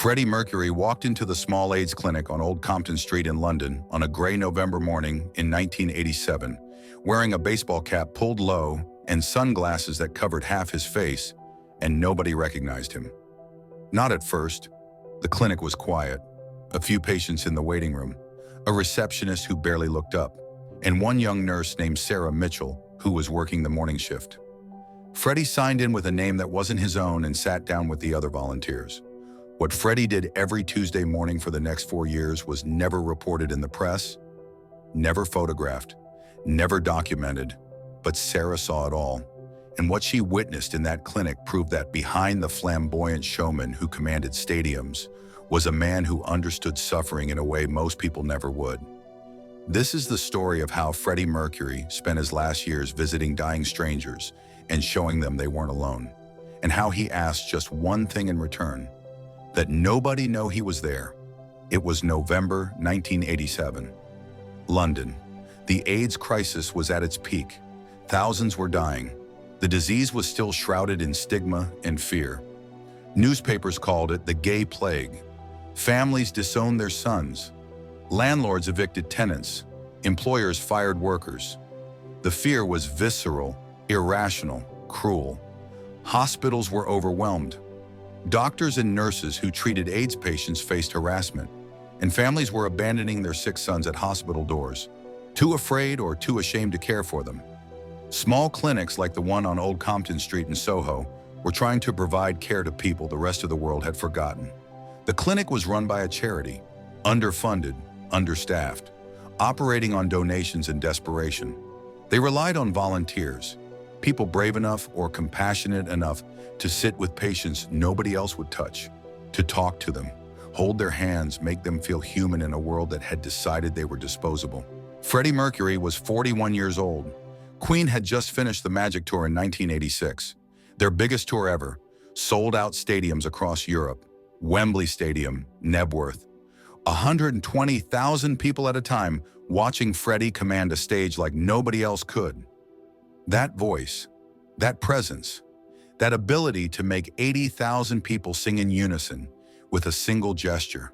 Freddie Mercury walked into the small AIDS clinic on Old Compton Street in London on a gray November morning in 1987, wearing a baseball cap pulled low and sunglasses that covered half his face, and nobody recognized him. Not at first. The clinic was quiet. A few patients in the waiting room, a receptionist who barely looked up, and one young nurse named Sarah Mitchell who was working the morning shift. Freddie signed in with a name that wasn't his own and sat down with the other volunteers. What Freddie did every Tuesday morning for the next 4 years was never reported in the press, never photographed, never documented, but Sarah saw it all. And what she witnessed in that clinic proved that behind the flamboyant showman who commanded stadiums was a man who understood suffering in a way most people never would. This is the story of how Freddie Mercury spent his last years visiting dying strangers and showing them they weren't alone, and how he asked just one thing in return: that nobody know he was there. It was November 1987. London. The AIDS crisis was at its peak. Thousands were dying. The disease was still shrouded in stigma and fear. Newspapers called it the gay plague. Families disowned their sons. Landlords evicted tenants. Employers fired workers. The fear was visceral, irrational, cruel. Hospitals were overwhelmed. Doctors and nurses who treated AIDS patients faced harassment, and families were abandoning their sick sons at hospital doors, too afraid or too ashamed to care for them. Small clinics like the one on Old Compton Street in Soho were trying to provide care to people the rest of the world had forgotten. The clinic was run by a charity, underfunded, understaffed, operating on donations and desperation. They relied on volunteers, people brave enough or compassionate enough to sit with patients nobody else would touch, to talk to them, hold their hands, make them feel human in a world that had decided they were disposable. Freddie Mercury was 41 years old. Queen had just finished the Magic Tour in 1986, their biggest tour ever, sold out stadiums across Europe, Wembley Stadium, Nebworth, 120,000 people at a time watching Freddie command a stage like nobody else could. That voice, that presence, that ability to make 80,000 people sing in unison with a single gesture.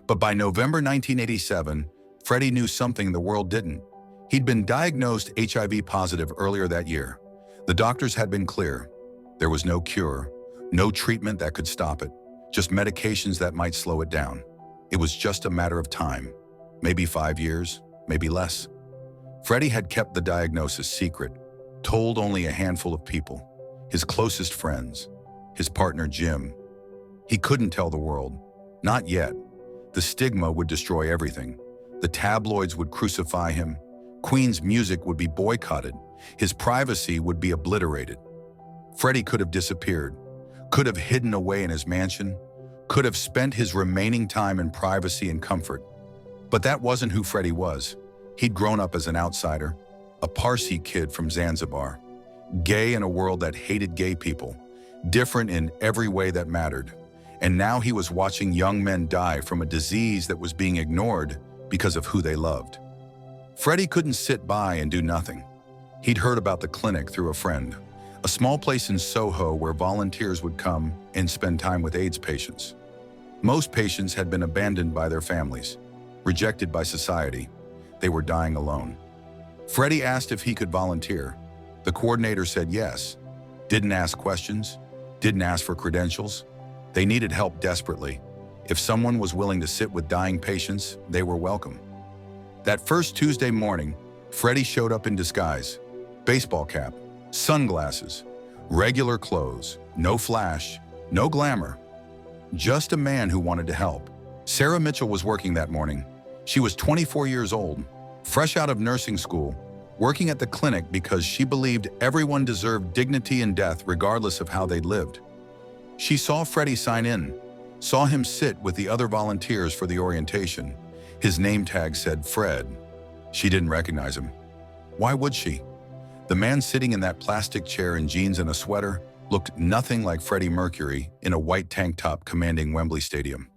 But by November 1987, Freddie knew something the world didn't. He'd been diagnosed HIV positive earlier that year. The doctors had been clear. There was no cure, no treatment that could stop it, just medications that might slow it down. It was just a matter of time, maybe 5 years, maybe less. Freddie had kept the diagnosis secret, told only a handful of people, his closest friends, his partner Jim. He couldn't tell the world, not yet. The stigma would destroy everything. The tabloids would crucify him. Queen's music would be boycotted. His privacy would be obliterated. Freddie could have disappeared, could have hidden away in his mansion, could have spent his remaining time in privacy and comfort. But that wasn't who Freddie was. He'd grown up as an outsider, a Parsi kid from Zanzibar, gay in a world that hated gay people, different in every way that mattered. And now he was watching young men die from a disease that was being ignored because of who they loved. Freddie couldn't sit by and do nothing. He'd heard about the clinic through a friend, a small place in Soho where volunteers would come and spend time with AIDS patients. Most patients had been abandoned by their families, rejected by society. They were dying alone. Freddie asked if he could volunteer. The coordinator said yes. Didn't ask questions, didn't ask for credentials. They needed help desperately. If someone was willing to sit with dying patients, they were welcome. That first Tuesday morning, Freddie showed up in disguise. Baseball cap, sunglasses, regular clothes, no flash, no glamour. Just a man who wanted to help. Sarah Mitchell was working that morning. She was 24 years old, fresh out of nursing school, working at the clinic because she believed everyone deserved dignity in death regardless of how they'd lived. She saw Freddie sign in, saw him sit with the other volunteers for the orientation. His name tag said Fred. She didn't recognize him. Why would she? The man sitting in that plastic chair in jeans and a sweater looked nothing like Freddie Mercury in a white tank top commanding Wembley Stadium.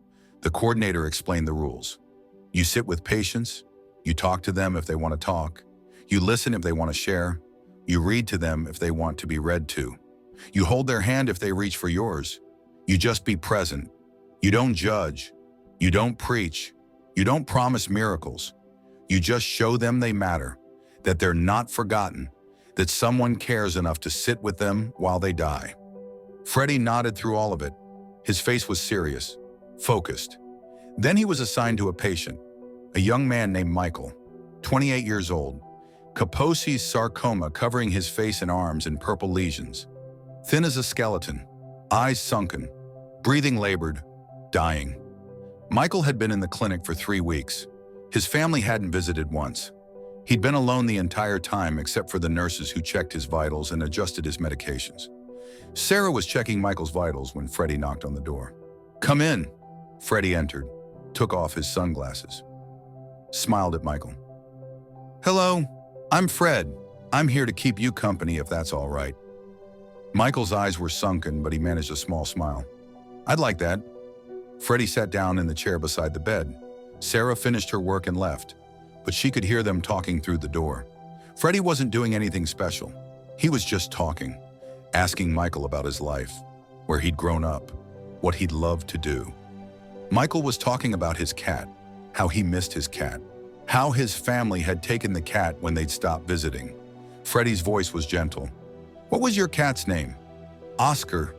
The coordinator explained the rules. You sit with patients, you talk to them if they want to talk, you listen if they want to share, you read to them if they want to be read to. You hold their hand if they reach for yours. You just be present. You don't judge. You don't preach. You don't promise miracles. You just show them they matter, that they're not forgotten, that someone cares enough to sit with them while they die. Freddie nodded through all of it. His face was serious, focused. Then he was assigned to a patient, a young man named Michael, 28 years old, Kaposi's sarcoma covering his face and arms in purple lesions. Thin as a skeleton, eyes sunken, breathing labored, dying. Michael had been in the clinic for 3 weeks. His family hadn't visited once. He'd been alone the entire time except for the nurses who checked his vitals and adjusted his medications. Sarah was checking Michael's vitals when Freddie knocked on the door. "Come in." Freddie entered, took off his sunglasses, smiled at Michael. "Hello, I'm Fred. I'm here to keep you company if that's all right." Michael's eyes were sunken, but he managed a small smile. "I'd like that." Freddie sat down in the chair beside the bed. Sarah finished her work and left, but she could hear them talking through the door. Freddie wasn't doing anything special. He was just talking, asking Michael about his life, where he'd grown up, what he'd loved to do. Michael was talking about his cat, how he missed his cat, how his family had taken the cat when they'd stopped visiting. Freddie's voice was gentle. "What was your cat's name?" "Oscar."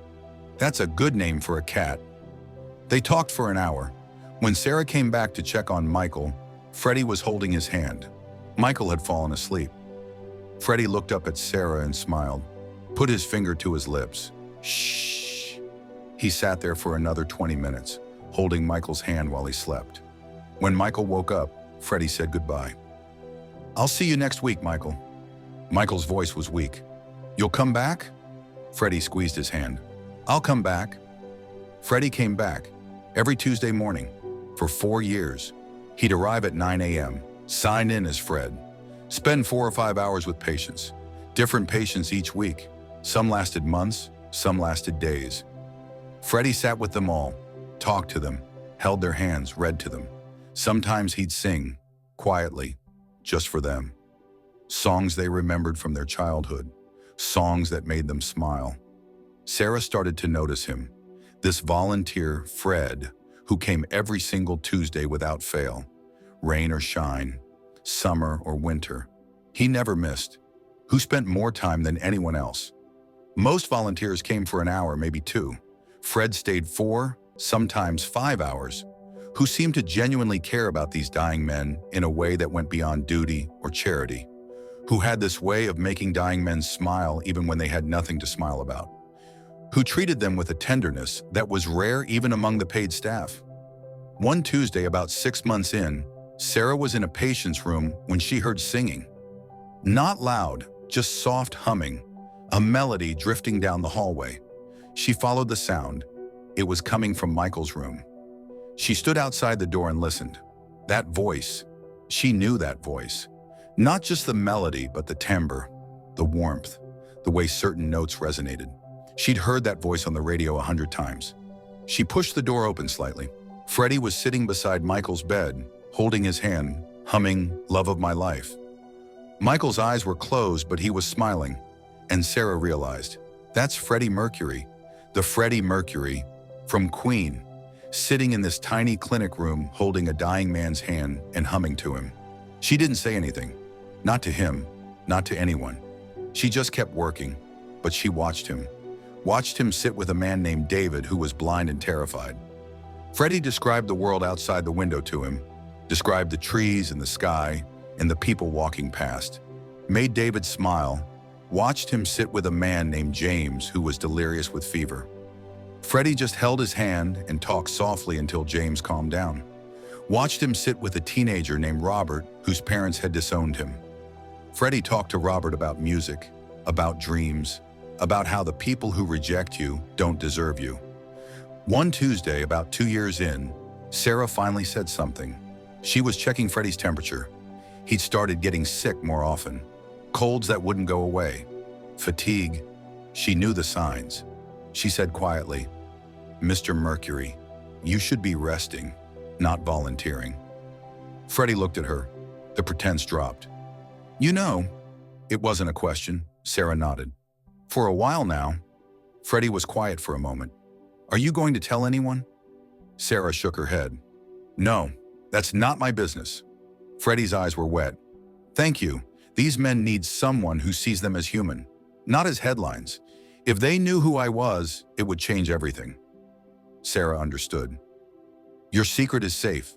"That's a good name for a cat." They talked for an hour. When Sarah came back to check on Michael, Freddie was holding his hand. Michael had fallen asleep. Freddie looked up at Sarah and smiled, put his finger to his lips. "Shh." He sat there for another 20 minutes, holding Michael's hand while he slept. When Michael woke up, Freddie said goodbye. "I'll see you next week, Michael." Michael's voice was weak. "You'll come back?" Freddie squeezed his hand. "I'll come back." Freddie came back every Tuesday morning for 4 years. He'd arrive at 9 a.m., sign in as Fred, spend 4 or 5 hours with patients, different patients each week. Some lasted months, some lasted days. Freddie sat with them all, talked to them, held their hands, read to them. Sometimes he'd sing, quietly, just for them. Songs they remembered from their childhood, songs that made them smile. Sarah started to notice him, this volunteer, Fred, who came every single Tuesday without fail, rain or shine, summer or winter. He never missed, who spent more time than anyone else. Most volunteers came for an hour, maybe 2. Fred stayed 4, sometimes 5 hours, who seemed to genuinely care about these dying men in a way that went beyond duty or charity, who had this way of making dying men smile even when they had nothing to smile about, who treated them with a tenderness that was rare even among the paid staff. One Tuesday, about 6 months in, Sarah was in a patient's room when she heard singing. Not loud, just soft humming, a melody drifting down the hallway. She followed the sound. It was coming from Michael's room. She stood outside the door and listened. That voice, she knew that voice. Not just the melody, but the timbre, the warmth, the way certain notes resonated. She'd heard that voice on the radio 100 times. She pushed the door open slightly. Freddie was sitting beside Michael's bed, holding his hand, humming "Love of My Life." Michael's eyes were closed, but he was smiling, and Sarah realized, that's Freddie Mercury, the Freddie Mercury from Queen, sitting in this tiny clinic room holding a dying man's hand and humming to him. She didn't say anything, not to him, not to anyone. She just kept working, but she watched him sit with a man named David who was blind and terrified. Freddie described the world outside the window to him, described the trees and the sky and the people walking past, made David smile, watched him sit with a man named James who was delirious with fever. Freddie just held his hand and talked softly until James calmed down. Watched him sit with a teenager named Robert whose parents had disowned him. Freddie talked to Robert about music, about dreams, about how the people who reject you don't deserve you. One Tuesday, about 2 years in, Sarah finally said something. She was checking Freddie's temperature. He'd started getting sick more often. Colds that wouldn't go away. Fatigue. She knew the signs. She said quietly, "Mr. Mercury, you should be resting, not volunteering." Freddie looked at her. The pretense dropped. "You know," it wasn't a question. Sarah nodded. "For a while now." Freddie was quiet for a moment. "Are you going to tell anyone?" Sarah shook her head. No, that's not my business. Freddie's eyes were wet. Thank you. These men need someone who sees them as human, not as headlines. If they knew who I was, it would change everything. Sarah understood. Your secret is safe.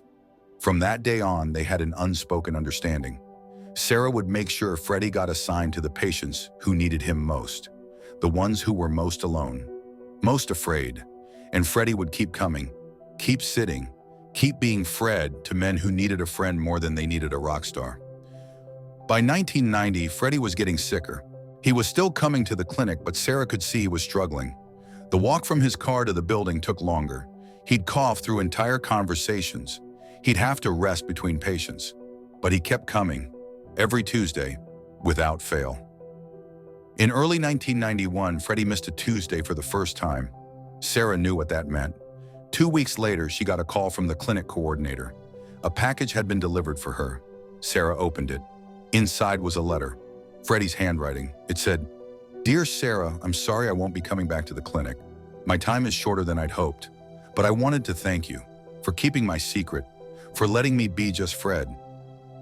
From that day on, they had an unspoken understanding. Sarah would make sure Freddie got assigned to the patients who needed him most, the ones who were most alone, most afraid. And Freddie would keep coming, keep sitting, keep being Fred to men who needed a friend more than they needed a rock star. By 1990, Freddie was getting sicker. He was still coming to the clinic, but Sarah could see he was struggling. The walk from his car to the building took longer. He'd cough through entire conversations. He'd have to rest between patients. But he kept coming, every Tuesday, without fail. In early 1991, Freddie missed a Tuesday for the first time. Sarah knew what that meant. 2 weeks later, she got a call from the clinic coordinator. A package had been delivered for her. Sarah opened it. Inside was a letter, Freddie's handwriting. It said, "Dear Sarah, I'm sorry I won't be coming back to the clinic. My time is shorter than I'd hoped, but I wanted to thank you for keeping my secret, for letting me be just Fred."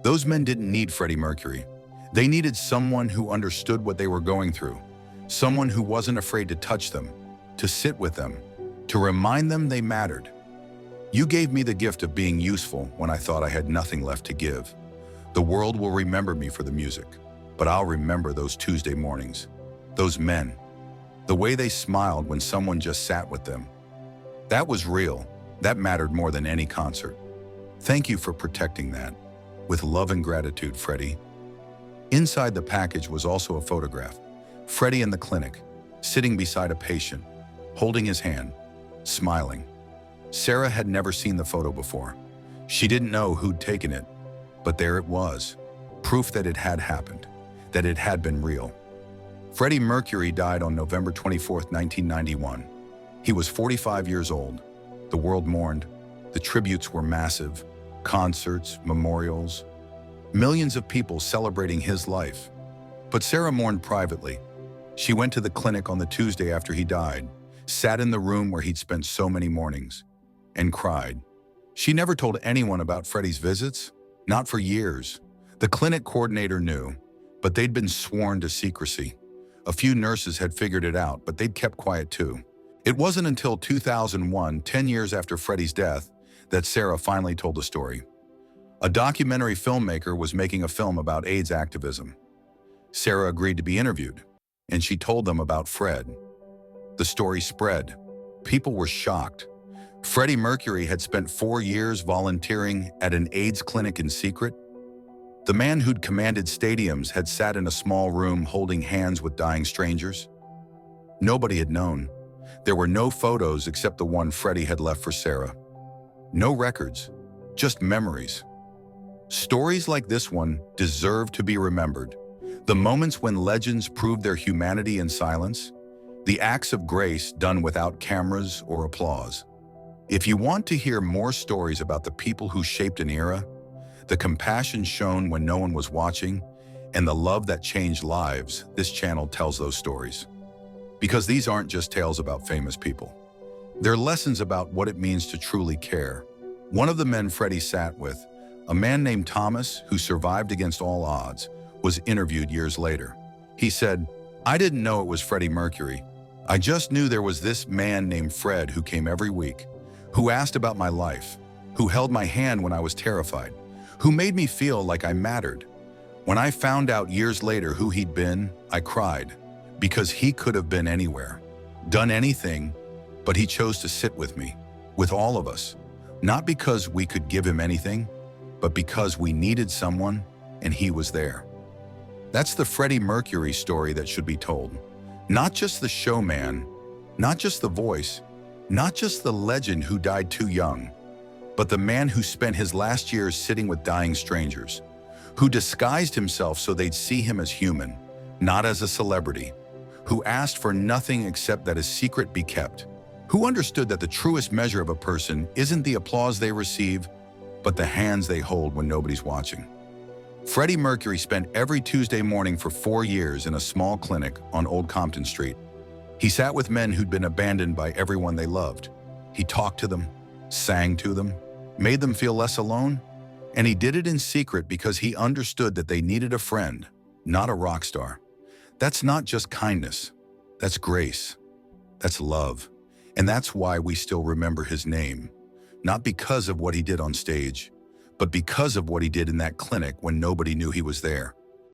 Those men didn't need Freddie Mercury. They needed someone who understood what they were going through, someone who wasn't afraid to touch them, to sit with them, to remind them they mattered. You gave me the gift of being useful when I thought I had nothing left to give. The world will remember me for the music, but I'll remember those Tuesday mornings, those men, the way they smiled when someone just sat with them. That was real. That mattered more than any concert. Thank you for protecting that. With love and gratitude, Freddie. Inside the package was also a photograph. Freddie in the clinic, sitting beside a patient, holding his hand, smiling. Sarah had never seen the photo before. She didn't know who'd taken it, but there it was, proof that it had happened, that it had been real. Freddie Mercury died on November 24, 1991. He was 45 years old. The world mourned. The tributes were massive. Concerts, memorials, millions of people celebrating his life. But Sarah mourned privately. She went to the clinic on the Tuesday after he died, sat in the room where he'd spent so many mornings, and cried. She never told anyone about Freddie's visits, not for years. The clinic coordinator knew, but they'd been sworn to secrecy. A few nurses had figured it out, but they'd kept quiet too. It wasn't until 2001, 10 years after Freddie's death, that Sarah finally told the story. A documentary filmmaker was making a film about AIDS activism. Sarah agreed to be interviewed, and she told them about Fred. The story spread. People were shocked. Freddie Mercury had spent 4 years volunteering at an AIDS clinic in secret. The man who'd commanded stadiums had sat in a small room holding hands with dying strangers. Nobody had known. There were no photos except the one Freddie had left for Sarah. No records, just memories. Stories like this one deserve to be remembered. The moments when legends proved their humanity in silence. The acts of grace done without cameras or applause. If you want to hear more stories about the people who shaped an era, the compassion shown when no one was watching, and the love that changed lives, this channel tells those stories. Because these aren't just tales about famous people. They're lessons about what it means to truly care. One of the men Freddie sat with, a man named Thomas who survived against all odds, was interviewed years later. He said, "I didn't know it was Freddie Mercury. I just knew there was this man named Fred who came every week, who asked about my life, who held my hand when I was terrified, who made me feel like I mattered. When I found out years later who he'd been, I cried, because he could have been anywhere, done anything, but he chose to sit with me, with all of us, not because we could give him anything, but because we needed someone and he was there." That's the Freddie Mercury story that should be told. Not just the showman, not just the voice, not just the legend who died too young, but the man who spent his last years sitting with dying strangers, who disguised himself so they'd see him as human, not as a celebrity, who asked for nothing except that his secret be kept, who understood that the truest measure of a person isn't the applause they receive, but the hands they hold when nobody's watching. Freddie Mercury spent every Tuesday morning for 4 years in a small clinic on Old Compton Street. He sat with men who'd been abandoned by everyone they loved. He talked to them, sang to them, made them feel less alone. And he did it in secret because he understood that they needed a friend, not a rock star. That's not just kindness. That's grace. That's love. And that's why we still remember his name. Not because of what he did on stage, but because of what he did in that clinic when nobody knew he was there.